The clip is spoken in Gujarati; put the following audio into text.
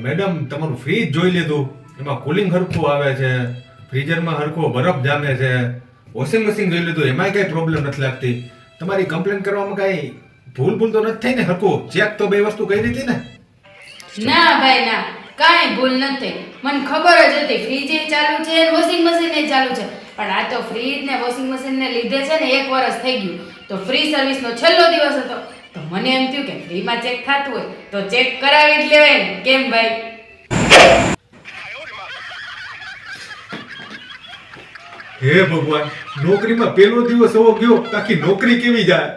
મેડમ તમારું ફ્રીજ જોઈ લીધું, એમાં કુલિંગ હરખું આવે છે, ફ્રીઝરમાં હરખો બરફ જામે છે, વોશિંગ મશીન જોઈ લીધું, એમાંય કઈ પ્રોબ્લેમ નથી લાગતી. તમારી કમ્પ્લેન કરવામાં કઈ ભૂલ તો નથી થઈ ને? હરખું ચેક તો બે વસ્તુ કરી હતી ને? ના ભાઈ ના, કાંઈ ભૂલ નથી. મને ખબર જ હતી ફ્રીજ એ ચાલુ છે અને વોશિંગ મશીન એ ચાલુ છે, પણ આ તો ફ્રીજ ને વોશિંગ મશીન ને લીધે છે ને 1 વર્ષ થઈ ગયું, તો ફ્રી સર્વિસ નો છેલ્લો દિવસ હતો, તો મને એમ થયું કે ફ્રીમાં ચેક થતું હોય તો ચેક કરાવી જ લેવાય ને. કેમ ભાઈ? હે ભગવાન, નોકરીમાં પેલો દિવસ એવો ગયો, આખી નોકરી કેવી જાય.